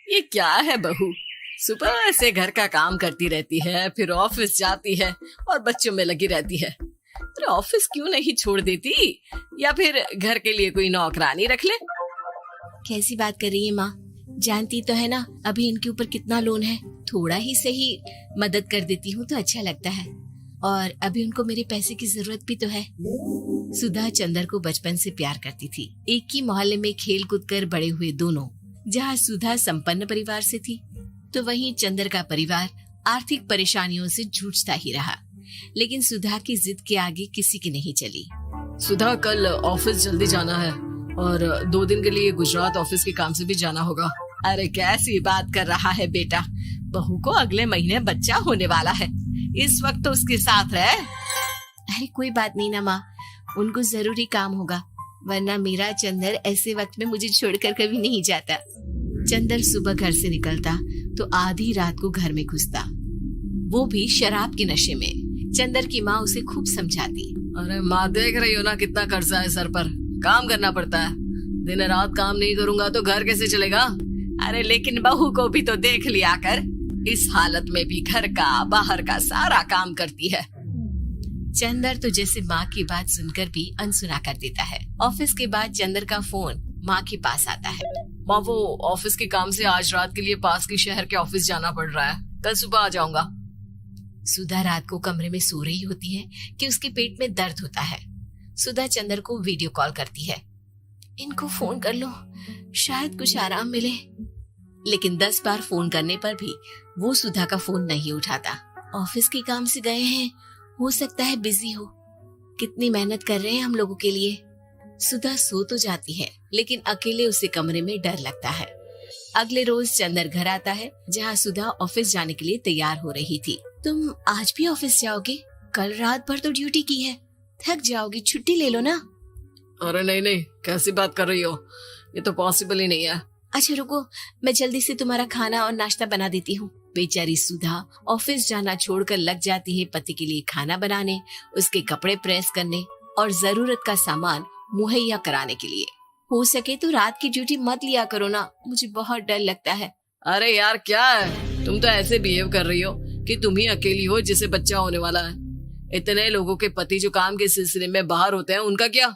ये क्या है बहू, सुबह से घर का काम करती रहती है, फिर ऑफिस जाती है और बच्चों में लगी रहती है। अरे ऑफिस क्यों नहीं छोड़ देती, या फिर घर के लिए कोई नौकरानी रख ले। कैसी बात कर रही है माँ? जानती तो है ना अभी इनके ऊपर कितना लोन है। थोड़ा ही सही मदद कर देती हूँ तो अच्छा लगता है, और अभी उनको मेरे पैसे की जरूरत भी तो है। सुधा चंदर को बचपन से प्यार करती थी। एक ही मोहल्ले में खेल कूद कर बड़े हुए दोनों। जहाँ सुधा संपन्न परिवार से थी तो वहीं चंदर का परिवार आर्थिक परेशानियों से जूझता ही रहा। लेकिन सुधा की जिद के आगे किसी की नहीं चली। सुधा, कल ऑफिस जल्दी जाना है और 2 दिन के लिए गुजरात ऑफिस के काम से भी जाना होगा। अरे कैसी बात कर रहा है बेटा, बहू को अगले महीने बच्चा होने वाला है, इस वक्त तो उसके साथ रहे। अरे कोई बात नहीं ना माँ, उनको जरूरी काम होगा, वरना मेरा चंदर ऐसे वक्त में मुझे छोड़कर कभी नहीं जाता। चंदर सुबह घर से निकलता तो आधी रात को घर में घुसता, वो भी शराब के नशे में। चंदर की माँ उसे खूब समझाती। अरे माँ, देख रही हो ना कितना कर्जा है सर पर, काम करना पड़ता है। दिन रात काम नहीं करूंगा तो घर कैसे चलेगा। अरे लेकिन बहू को भी तो देख लिया कर, इस हालत में भी घर का बाहर का सारा काम करती है। चंदर तो जैसे माँ की बात सुनकर भी अनसुना कर देता है। ऑफिस के बाद चंदर का फोन माँ के पास आता है। माँ, वो ऑफिस के काम से आज रात के लिए पास के शहर के ऑफिस जाना पड़ रहा है, कल सुबह आ जाऊंगा। सुधा रात को कमरे में सो रही होती है कि उसके पेट में दर्द होता है। सुधा चंदर को वीडियो कॉल करती है। इनको फोन कर लो, शायद कुछ आराम मिले। लेकिन 10 बार फोन करने पर भी वो सुधा का फोन नहीं उठाता। ऑफिस के काम से गए हैं, हो सकता है बिजी हो। कितनी मेहनत कर रहे हैं हम लोगों के लिए। सुधा सो तो जाती है, लेकिन अकेले उसे कमरे में डर लगता है। अगले रोज चंदर घर आता है, जहाँ सुधा ऑफिस जाने के लिए तैयार हो रही थी। तुम आज भी ऑफिस जाओगे? कल रात भर तो ड्यूटी की है, थक जाओगी, छुट्टी ले लो ना। अरे नहीं नहीं, कैसी बात कर रही हो, ये तो पॉसिबल ही नहीं है। अच्छा रुको, मैं जल्दी से तुम्हारा खाना और नाश्ता बना देती हूँ। बेचारी सुधा ऑफिस जाना छोड़कर लग जाती है पति के लिए खाना बनाने, उसके कपड़े प्रेस करने और जरूरत का सामान मुहैया कराने के लिए। हो सके तो रात की ड्यूटी मत लिया करो ना, मुझे बहुत डर लगता है। अरे यार क्या है, तुम तो ऐसे बिहेव कर रही हो कि तुम ही अकेली हो जिसे बच्चा होने वाला है। इतने लोगों के पति जो काम के सिलसिले में बाहर होते हैं, उनका क्या।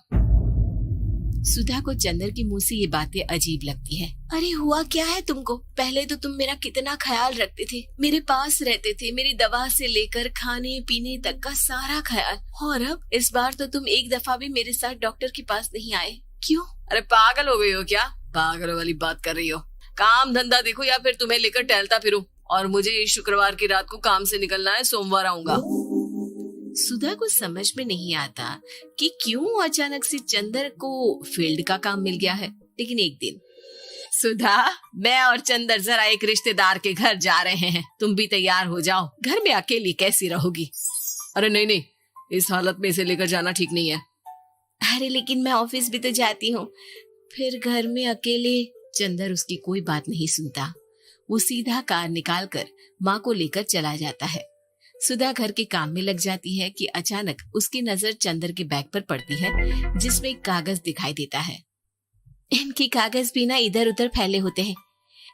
सुधा को चंदर की मुंह से ये बातें अजीब लगती है। अरे हुआ क्या है तुमको? पहले तो तुम मेरा कितना ख्याल रखते थे, मेरे पास रहते थे, मेरी दवा से लेकर खाने पीने तक का सारा ख्याल। और अब इस बार तो तुम एक दफा भी मेरे साथ डॉक्टर के पास नहीं आए, क्यों? अरे पागल हो गई हो क्या? पागल वाली बात कर रही हो। काम धंधा देखो या फिर तुम्हें लेकर टहलता फिरूं। और मुझे शुक्रवार की रात को काम से निकलना है, सोमवार आऊंगा। सुधा को समझ में नहीं आता कि क्यों अचानक से चंदर को फील्ड का काम मिल गया है। लेकिन एक दिन, सुधा, मैं और चंदर जरा एक रिश्तेदार के घर जा रहे हैं, तुम भी तैयार हो जाओ, घर में अकेली कैसी रहोगी। अरे नहीं नहीं, इस हालत में इसे लेकर जाना ठीक नहीं है। अरे लेकिन मैं ऑफिस भी तो जाती हूँ, फिर घर में अकेले। चंदर उसकी कोई बात नहीं सुनता। वो सीधा कार निकालकर माँ को लेकर चला जाता है। सुधा घर के काम में लग जाती है कि अचानक उसकी नजर चंदर के बैग पर पड़ती है, जिसमें एक कागज दिखाई देता है। इनके कागज भी ना इधर उधर फैले होते हैं,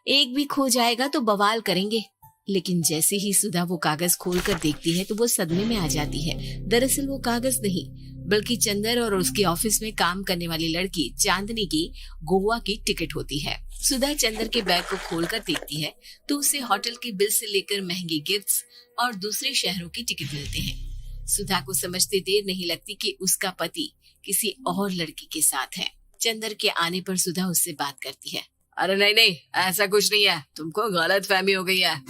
एक भी खो जाएगा तो बवाल करेंगे। लेकिन जैसे ही सुधा वो कागज खोलकर देखती है तो वो सदमे में आ जाती है। दरअसल वो कागज नहीं, बल्कि चंदर और उसके ऑफिस में काम करने वाली लड़की चांदनी की गोवा की टिकट होती है। सुधा चंदर के बैग को खोलकर देखती है तो उसे होटल के बिल से लेकर महंगे गिफ्ट्स और दूसरे शहरों की टिकट मिलते हैं। सुधा को समझते देर नहीं लगती कि उसका पति किसी और लड़की के साथ है। चंदर के आने पर सुधा उससे बात करती है। अरे नहीं नहीं, ऐसा कुछ नहीं है, तुमको गलत फहमी हो गई है।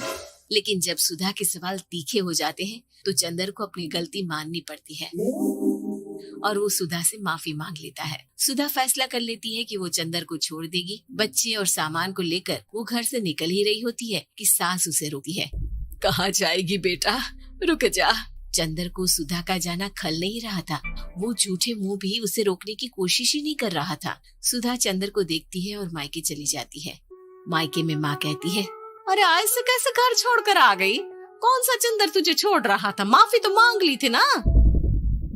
लेकिन जब सुधा के सवाल तीखे हो जाते हैं तो चंदर को अपनी गलती माननी पड़ती है और वो सुधा से माफी मांग लेता है। सुधा फैसला कर लेती है कि वो चंदर को छोड़ देगी। बच्चे और सामान को लेकर वो घर से निकल ही रही होती है कि सास उसे रोकती है। कहाँ जाएगी बेटा, रुक जा। चंदर को सुधा का जाना खल नहीं रहा था। वो झूठे मुंह भी उसे रोकने की कोशिश ही नहीं कर रहा था। सुधा चंदर को देखती है और मायके चली जाती है। मायके में माँ कहती है, अरे आज से कैसे घर छोड़कर आ गई? कौन सा चंदर तुझे छोड़ रहा था? माफी तो मांग ली थी ना।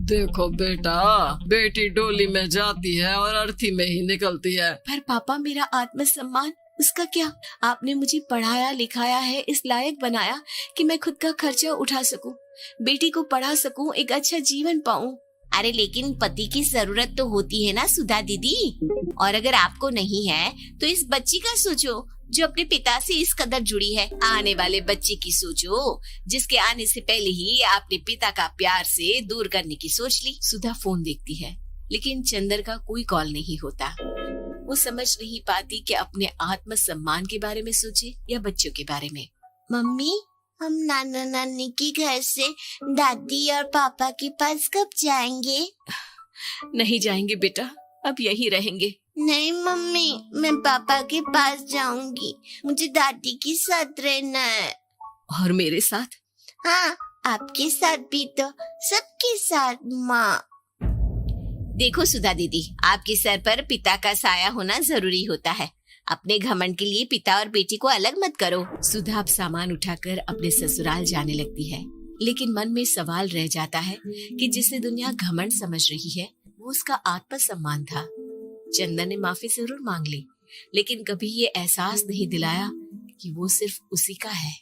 देखो बेटा, बेटी डोली में जाती है और अर्थी में ही निकलती है। पर पापा, मेरा आत्मसम्मान उसका क्या? आपने मुझे पढ़ाया लिखाया है, इस लायक बनाया कि मैं खुद का खर्चा उठा सकूं, बेटी को पढ़ा सकूं, एक अच्छा जीवन पाऊं। अरे लेकिन पति की जरूरत तो होती है ना सुधा दीदी, और अगर आपको नहीं है तो इस बच्ची का सोचो जो अपने पिता से इस कदर जुड़ी है। आने वाले बच्चे की सोचो जिसके आने से पहले ही आपने पिता का प्यार से दूर करने की सोच ली। सुधा फोन देखती है लेकिन चंदर का कोई कॉल नहीं होता। वो समझ नहीं पाती कि अपने आत्म सम्मान के बारे में सोचे या बच्चों के बारे में। मम्मी, हम नाना नानी के घर से दादी और पापा के पास कब जाएंगे? नहीं जाएंगे बेटा, अब यहीं रहेंगे। नहीं मम्मी, मैं पापा के पास जाऊंगी, मुझे दादी के साथ रहना है। और मेरे साथ? हाँ, आपके साथ भी तो, सबके साथ माँ। देखो सुधा दीदी, आपके सर पर पिता का साया होना जरूरी होता है। अपने घमंड के लिए पिता और बेटी को अलग मत करो। सुधा अब सामान उठाकर अपने ससुराल जाने लगती है, लेकिन मन में सवाल रह जाता है कि जिसे दुनिया घमंड समझ रही है वो उसका आत्मसम्मान था। चंदन ने माफी जरूर मांग ली, लेकिन कभी ये एहसास नहीं दिलाया कि वो सिर्फ उसी का है।